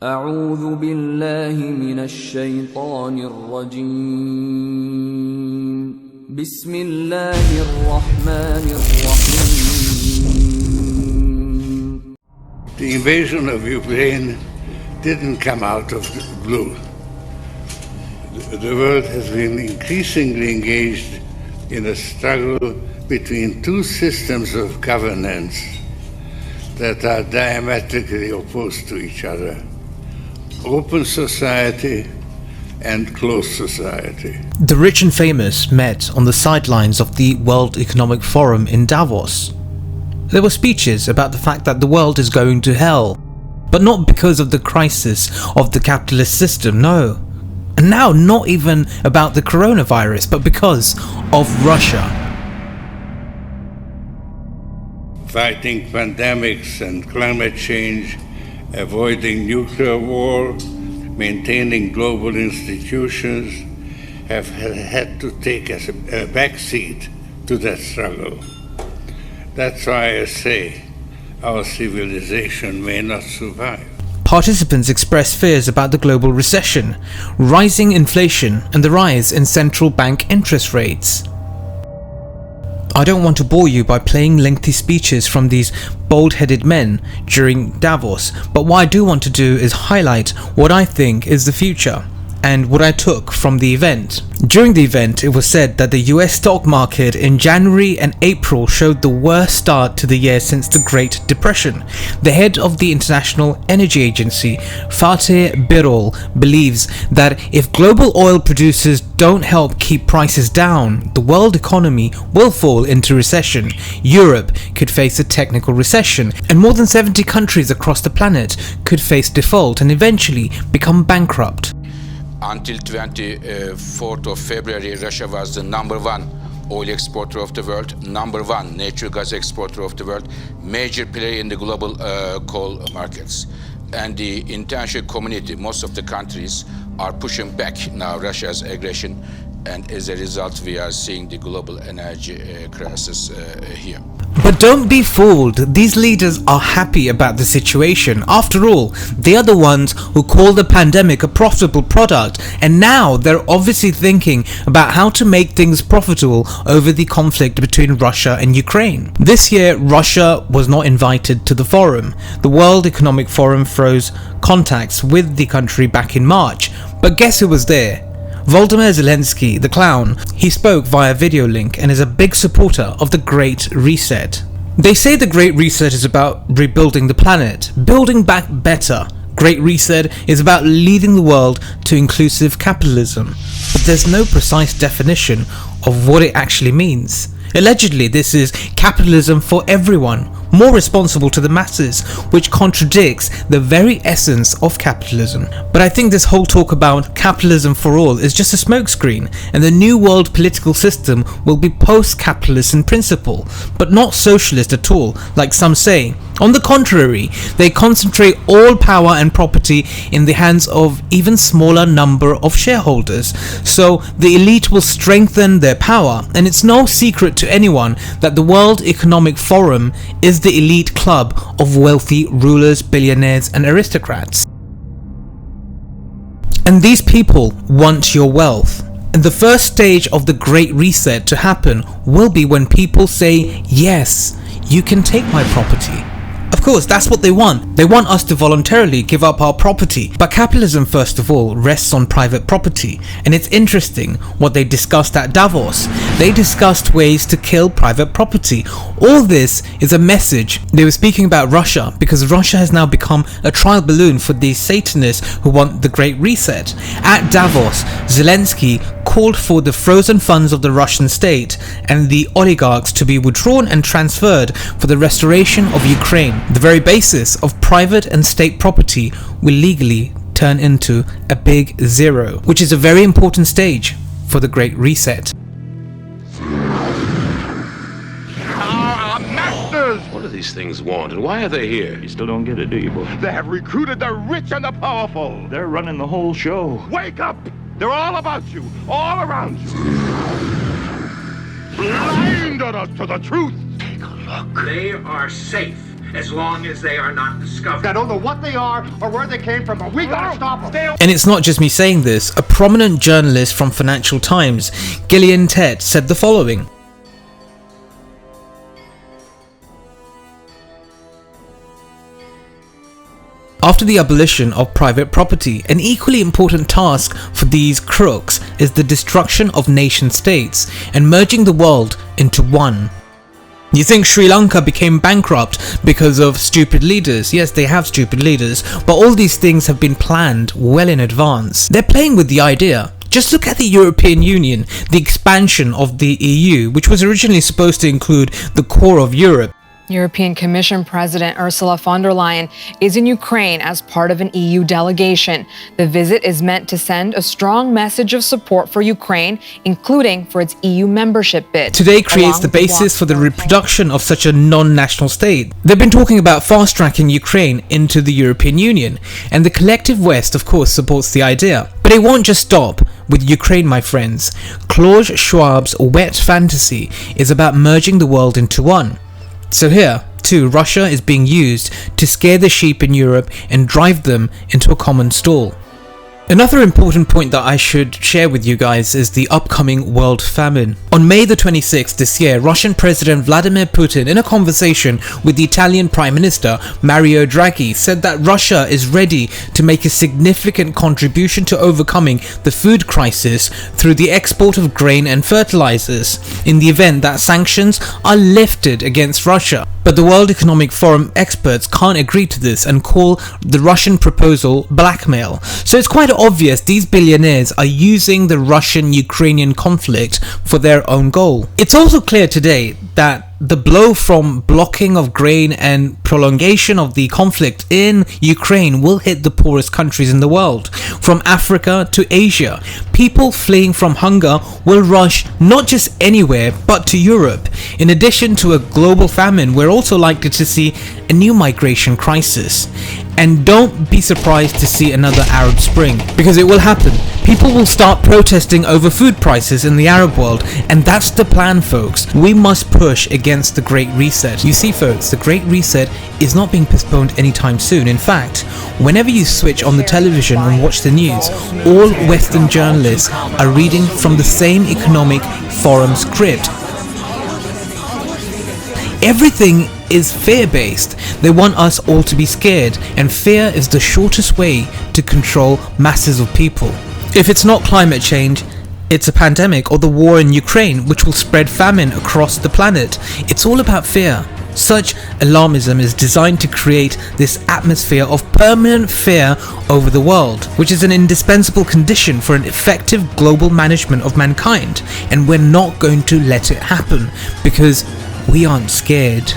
أعوذ بالله من الشيطان الرجيم بسم الله الرحمن الرحيم. The invasion of Ukraine didn't come out of the blue. The world has been increasingly engaged in a struggle between two systems of governance that are diametrically opposed to each other: open society and closed society. The rich and famous met on the sidelines of the World Economic Forum in Davos. There were speeches about the fact that the world is going to hell, but not because of the crisis of the capitalist system, no. And now not even about the coronavirus, but because of Russia. Fighting pandemics and climate change, avoiding nuclear war, maintaining global institutions have had to take a backseat to that struggle. That's why I say our civilization may not survive. Participants expressed fears about the global recession, rising inflation, and the rise in central bank interest rates. I don't want to bore you by playing lengthy speeches from these bold-headed men during Davos, but what I do want to do is highlight what I think is the future and what I took from the event. During the event, it was said that the US stock market in January and April showed the worst start to the year since the Great Depression. The head of the International Energy Agency, Fatih Birol, believes that if global oil producers don't help keep prices down, the world economy will fall into recession. Europe could face a technical recession, and more than 70 countries across the planet could face default and eventually become bankrupt. Until 24th of February, Russia was the number one oil exporter of the world, number one natural gas exporter of the world, major player in the global coal markets. And the international community, most of the countries, are pushing back now Russia's aggression, and as a result we are seeing the global energy crisis here. But don't be fooled, these leaders are happy about the situation. After all, they are the ones who call the pandemic a profitable product, and now they're obviously thinking about how to make things profitable over the conflict between Russia and Ukraine. This year, Russia was not invited to the forum. The World Economic Forum froze contacts with the country back in March, but guess who was there? Volodymyr Zelensky, the clown. He spoke via video link and is a big supporter of the Great Reset. They say the Great Reset is about rebuilding the planet, building back better. Great Reset is about leading the world to inclusive capitalism, but there's no precise definition of what it actually means. Allegedly, this is capitalism for everyone, more responsible to the masses, which contradicts the very essence of capitalism. But I think this whole talk about capitalism for all is just a smokescreen, and the new world political system will be post-capitalist in principle, but not socialist at all, like some say. On the contrary, they concentrate all power and property in the hands of even smaller number of shareholders. So the elite will strengthen their power, and it's no secret to anyone that the World Economic Forum is the elite club of wealthy rulers, billionaires, and aristocrats. And these people want your wealth. And the first stage of the Great Reset to happen will be when people say, yes, you can take my property. Of course, that's what they want. They want us to voluntarily give up our property. But capitalism, first of all, rests on private property. And it's interesting what they discussed at Davos. They discussed ways to kill private property. All this is a message. They were speaking about Russia because Russia has now become a trial balloon for these Satanists who want the Great Reset. At Davos, Zelensky called for the frozen funds of the Russian state and the oligarchs to be withdrawn and transferred for the restoration of Ukraine. The very basis of private and state property will legally turn into a big zero, which is a very important stage for the Great Reset. Our masters! What do these things want, and why are they here? You still don't get it, do you, boy? They have recruited the rich and the powerful. They're running the whole show. Wake up! They're all about you, all around you. Blinded us to the truth. Take a look. They are safe as long as they are not discovered. I don't know what they are or where they came from, but we gotta stop them. And it's not just me saying this. A prominent journalist from Financial Times, Gillian Tett, said the following. After the abolition of private property, an equally important task for these crooks is the destruction of nation states and merging the world into one. You think Sri Lanka became bankrupt because of stupid leaders? Yes, they have stupid leaders, but all these things have been planned well in advance. They're playing with the idea. Just look at the European Union, the expansion of the EU, which was originally supposed to include the core of Europe. European Commission President Ursula von der Leyen is in Ukraine as part of an EU delegation. The visit is meant to send a strong message of support for Ukraine, including for its EU membership bid. Today creates the basis for the reproduction of such a non-national state. They've been talking about fast-tracking Ukraine into the European Union, and the collective West, of course, supports the idea. But it won't just stop with Ukraine, my friends. Klaus Schwab's wet fantasy is about merging the world into one. So here, too, Russia is being used to scare the sheep in Europe and drive them into a common stall. Another important point that I should share with you guys is the upcoming world famine. On May the 26th this year, Russian President Vladimir Putin, in a conversation with the Italian Prime Minister Mario Draghi, said that Russia is ready to make a significant contribution to overcoming the food crisis through the export of grain and fertilizers in the event that sanctions are lifted against Russia. But the World Economic Forum experts can't agree to this and call the Russian proposal blackmail. So it's quite obvious these billionaires are using the Russian-Ukrainian conflict for their own goal. It's also clear today that the blow from blocking of grain and prolongation of the conflict in Ukraine will hit the poorest countries in the world. From Africa to Asia, people fleeing from hunger will rush not just anywhere but to Europe. In addition to a global famine, we're also likely to see a new migration crisis. And don't be surprised to see another Arab Spring, because it will happen. People will start protesting over food prices in the Arab world, and that's the plan, folks. We must push against the Great Reset. You see, folks, the Great Reset is not being postponed anytime soon. In fact, whenever you switch on the television and watch the news, all Western journalists are reading from the same economic forum script. Everything is fear-based. They want us all to be scared, and fear is the shortest way to control masses of people. If it's not climate change, it's a pandemic or the war in Ukraine, which will spread famine across the planet. It's all about fear. Such alarmism is designed to create this atmosphere of permanent fear over the world, which is an indispensable condition for an effective global management of mankind. And we're not going to let it happen, because we aren't scared.